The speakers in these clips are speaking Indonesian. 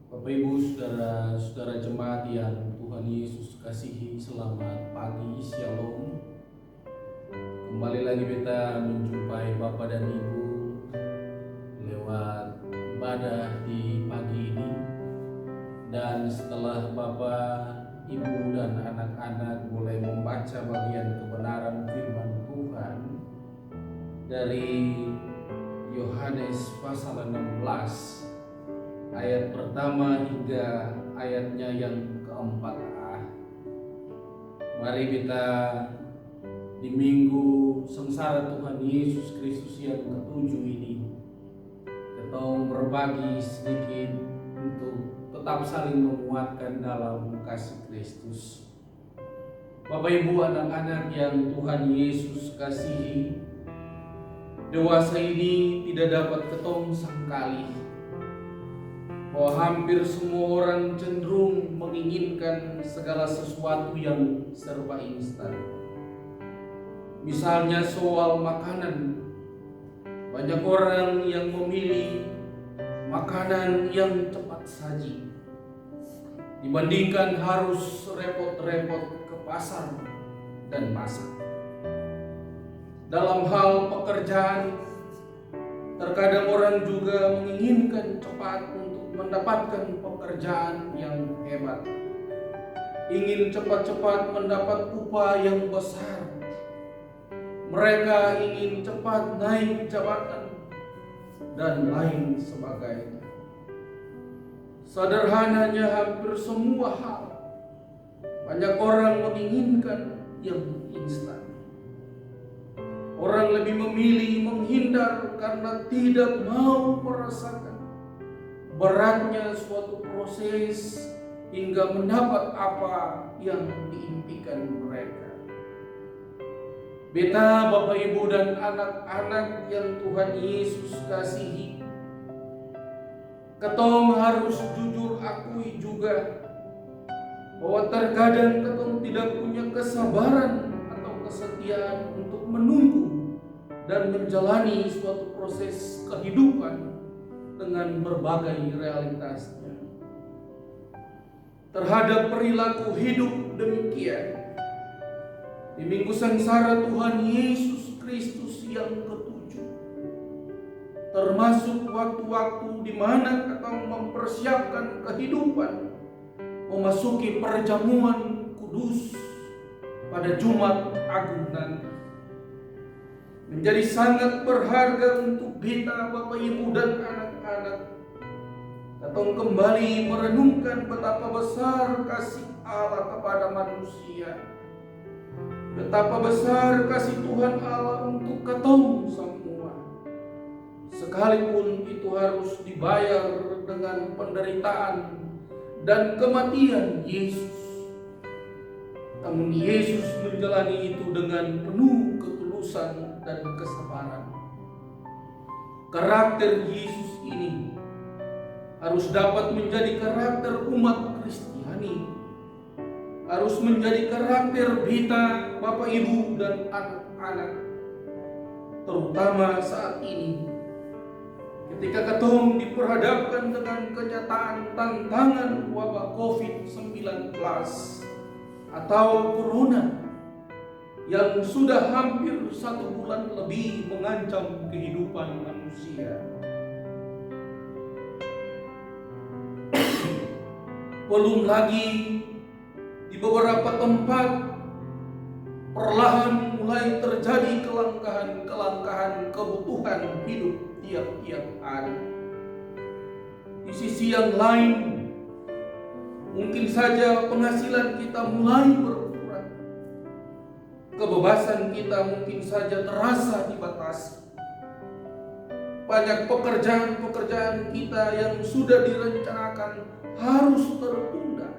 Bapak Ibu, saudara-saudara jemaat yang Tuhan Yesus kasihi, selamat pagi, Shalom. Kembali lagi kita menjumpai Bapak dan Ibu lewat ibadah di pagi ini. Dan setelah Bapak, Ibu dan anak-anak mulai membaca bagian kebenaran firman Tuhan dari Yohanes pasal 16 ayat pertama hingga ayatnya yang keempat. Mari kita di minggu sengsara Tuhan Yesus Kristus yang ketujuh ini kita berbagi sedikit untuk tetap saling menguatkan dalam kasih Kristus. Bapak Ibu, anak-anak yang Tuhan Yesus kasihi, dewasa ini tidak dapat ketong sangkali bahwa hampir semua orang cenderung menginginkan segala sesuatu yang serba instan. Misalnya soal makanan, banyak orang yang memilih makanan yang cepat saji dibandingkan harus repot-repot ke pasar dan masak. Dalam hal pekerjaan, terkadang orang juga menginginkan cepat untuk mendapatkan pekerjaan yang hebat, ingin cepat-cepat mendapat upah yang besar. Mereka ingin cepat naik jabatan dan lain sebagainya. Sederhananya hampir semua hal, banyak orang menginginkan yang instan. Orang lebih memilih menghindar karena tidak mau merasakan beratnya suatu proses hingga mendapat apa yang diimpikan mereka. Beta, Bapak Ibu dan anak-anak yang Tuhan Yesus kasihi, ketong harus jujur akui juga bahwa terkadang ketong tidak punya kesabaran atau kesetiaan untuk menunggu dan menjalani suatu proses kehidupan dengan berbagai realitasnya. Terhadap perilaku hidup demikian, di minggu sengsara Tuhan Yesus Kristus yang ketujuh, termasuk waktu-waktu di mana kita mempersiapkan kehidupan memasuki perjamuan kudus pada Jumat Agung nanti, menjadi sangat berharga untuk kita, Bapak Ibu dan anak-anak, atau kembali merenungkan betapa besar kasih Allah kepada manusia, betapa besar kasih Tuhan Allah untuk ketemu semua, sekalipun itu harus dibayar dengan penderitaan dan kematian Yesus. Namun Yesus menjalani itu dengan penuh ketulusan dan kesabaran. Karakter Yesus ini harus dapat menjadi karakter umat Kristiani, harus menjadi karakter kita, Bapak Ibu dan anak-anak, terutama saat ini ketika ketong diperhadapkan dengan kenyataan tantangan wabah COVID-19 atau Corona yang sudah hampir 1 bulan lebih mengancam kehidupan manusia. Belum lagi di beberapa tempat perlahan mulai terjadi kelangkaan kebutuhan hidup tiap-tiap hari. Di sisi yang lain, mungkin saja penghasilan kita mulai berkurang. Kebebasan kita mungkin saja terasa dibatasi. Banyak pekerjaan-pekerjaan kita yang sudah direncanakan harus tertunda.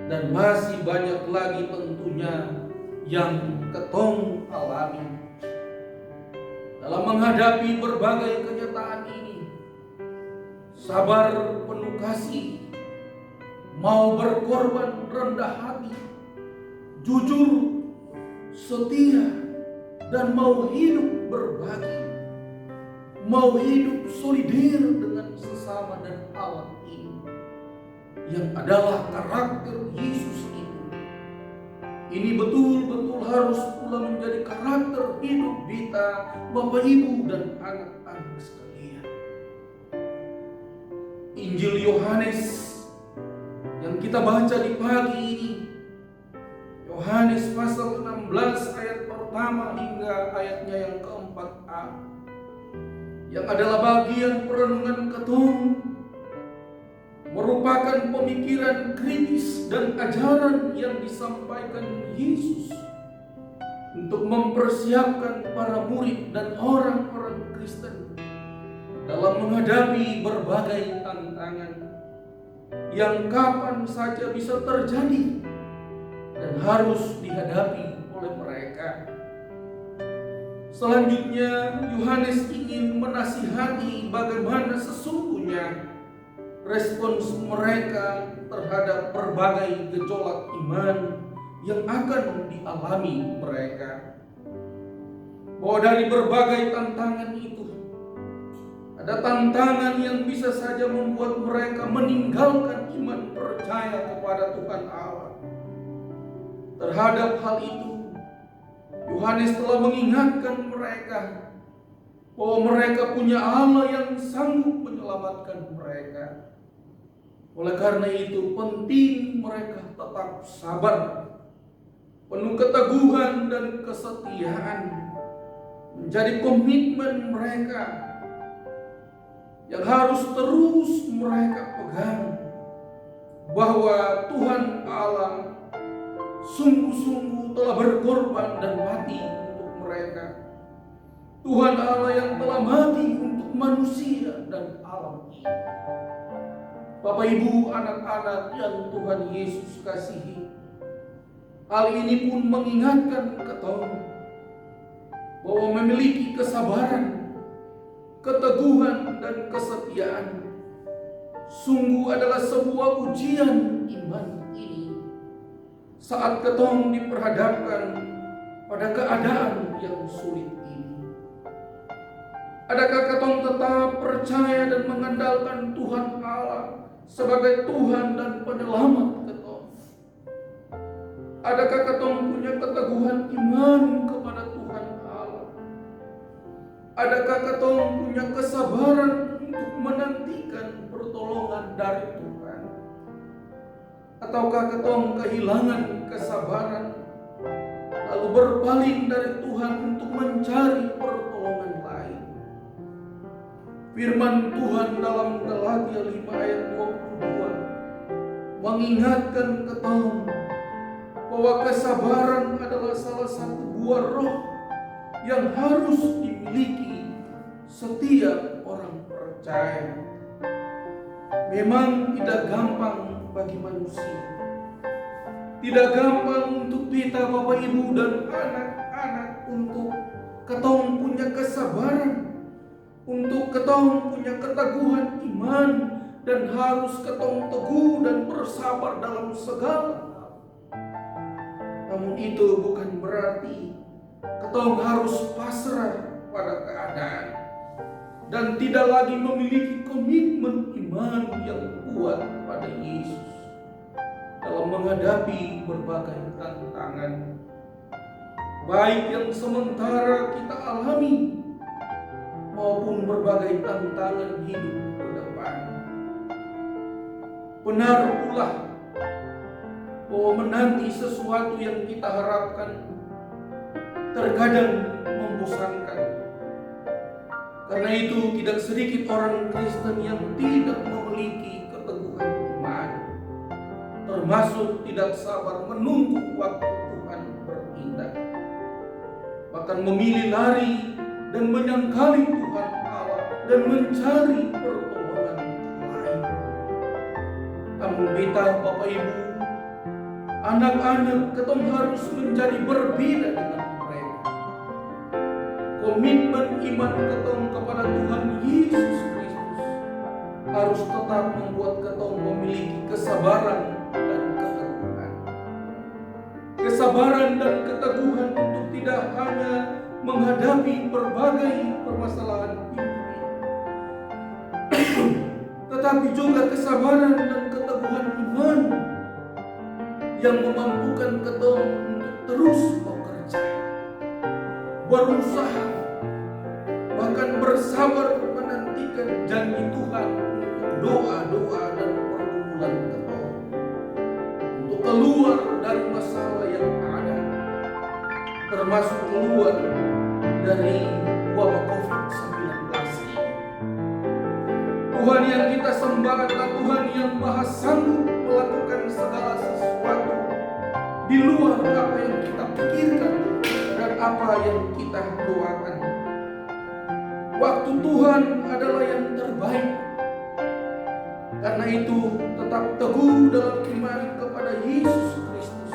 Dan masih banyak lagi tentunya yang ketong alami. Dalam menghadapi berbagai kenyataan ini, sabar penuh kasih, mau berkorban rendah hati, jujur, setia, dan mau hidup berbagi, mau hidup solider dengan sesama dan alam ini, yang adalah karakter Yesus itu. Ini betul-betul harus pula menjadi karakter hidup kita, Bapak Ibu dan anak-anak sekalian. Injil Yohanes yang kita baca di pagi ini, Yohanes pasal 16 ayat pertama hingga ayatnya yang ke-4a, yang adalah bagian perenungan ketong, merupakan pemikiran kritis dan ajaran yang disampaikan Yesus untuk mempersiapkan para murid dan orang-orang Kristen dalam menghadapi berbagai tantangan yang kapan saja bisa terjadi dan harus dihadapi oleh mereka. Selanjutnya, Yohanes ingin menasihati bagaimana sesungguhnya respons mereka terhadap berbagai gejolak iman yang akan dialami mereka. Bahwa dari berbagai tantangan itu, ada tantangan yang bisa saja membuat mereka meninggalkan iman percaya kepada Tuhan Allah. Terhadap hal itu, Yohanes telah mengingatkan mereka bahwa mereka punya Allah yang sanggup menyelamatkan mereka. Oleh karena itu penting mereka tetap sabar, penuh keteguhan dan kesetiaan, menjadi komitmen mereka yang harus terus mereka pegang, bahwa Tuhan Allah sungguh-sungguh telah berkorban dan mati untuk mereka. Tuhan Allah yang telah mati untuk manusia dan alam ini. Bapak Ibu, anak-anak yang Tuhan Yesus kasihi, hal ini pun mengingatkan ketong bahwa memiliki kesabaran, keteguhan dan kesetiaan sungguh adalah sebuah ujian iman ini saat ketong diperhadapkan pada keadaan yang sulit ini. Adakah ketong tetap percaya dan mengandalkan Tuhan Allah sebagai Tuhan dan penyelamat ketong? Adakah ketong punya keteguhan iman kepada Tuhan Allah? Adakah ketong punya kesabaran untuk menantikan pertolongan dari Tuhan? Ataukah ketong kehilangan kesabaran lalu berpaling dari Tuhan untuk mencari pertolongan lain? Firman Tuhan dalam Galatia 5 ayat 22 mengingatkan ketong bahwa kesabaran adalah salah satu buah roh yang harus dimiliki setiap orang percaya. Memang tidak gampang bagi manusia, tidak gampang untuk kita Bapak Ibu dan anak-anak untuk ketong punya kesabaran, untuk ketong punya keteguhan iman, dan harus ketong teguh dan bersabar dalam segala hal. Namun itu bukan berarti ketong harus pasrah pada keadaan dan tidak lagi memiliki komitmen iman yang kuat pada Yesus dalam menghadapi berbagai tantangan, baik yang sementara kita alami maupun berbagai tantangan hidup ke depan. Benar pula bahwa menanti sesuatu yang kita harapkan terkadang membosankan. Karena itu tidak sedikit orang Kristen yang tidak memiliki keteguhan iman, termasuk tidak sabar menunggu waktu Tuhan bertindak, bahkan memilih lari dan menyangkali Tuhan Allah dan mencari pertolongan lain. Namun kita Bapak Ibu, anak-anak, ketong harus menjadi berbeda dengan mereka. Komitmen iman ketong kepada Tuhan Yesus Kristus harus tetap membuat ketong memiliki kesabaran dan keteguhan. Kesabaran dan keteguhan untuk tidak hanya menghadapi berbagai permasalahan hidup ini, tetapi juga kesabaran dan keteguhan iman yang memampukan kita untuk terus bekerja, berusaha, bahkan bersabar menantikan janji Tuhan untuk doa-doa dan pergumulan kita, untuk keluar dari masalah yang ada, termasuk keluar dari wabah COVID-19 ini. Tuhan yang kita sembah adalah Tuhan yang maha sanggup melakukan segala sesuatu di luar apa yang kita pikirkan dan apa yang kita doakan. Waktu Tuhan adalah yang terbaik. Karena itu tetap teguh dalam iman kepada Yesus Kristus.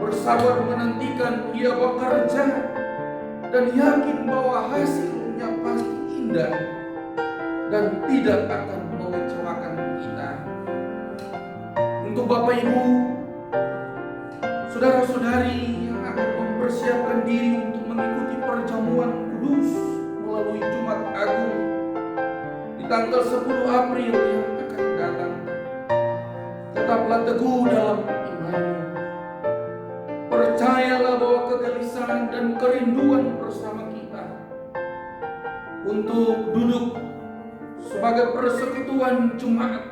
Bersabar menantikan Ia bekerja dan yakin bahwa hasilnya pasti indah dan tidak akan mengecewakan kita. Untuk Bapak Ibu, saudara-saudari yang akan mempersiapkan diri untuk mengikuti perjamuan kudus melalui Jumat Agung di tanggal 10 April yang akan datang, tetaplah teguh dalam imanmu. Percayalah bahwa kegelisahan dan kerinduan bersama kita untuk duduk sebagai persekutuan jemaat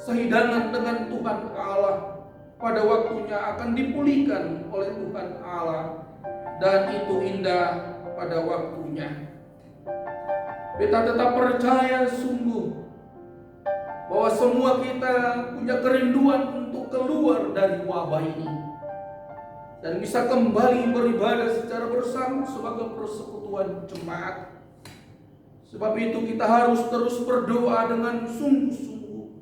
sehidangan dengan Tuhan Allah pada waktunya akan dipulihkan oleh Tuhan Allah, dan itu indah pada waktunya. Kita tetap percaya sungguh bahwa semua kita punya kerinduan untuk keluar dari wabah ini dan bisa kembali beribadah secara bersama sebagai persekutuan jemaat. Sebab itu kita harus terus berdoa dengan sungguh-sungguh,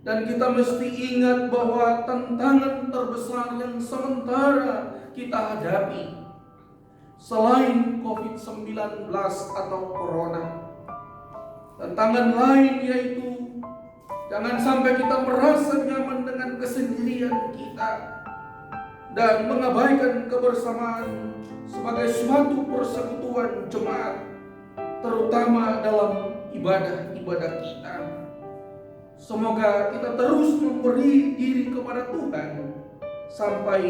dan kita mesti ingat bahwa tantangan terbesar yang sementara kita hadapi selain COVID-19 atau Corona, tantangan lain yaitu jangan sampai kita merasa nyaman dengan kesendirian kita dan mengabaikan kebersamaan sebagai suatu persekutuan jemaat, terutama dalam ibadah-ibadah kita. Semoga kita terus memberi diri kepada Tuhan sampai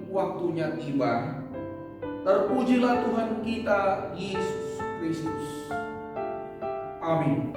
waktunya tiba. Terpujilah Tuhan kita Yesus Kristus. Amin.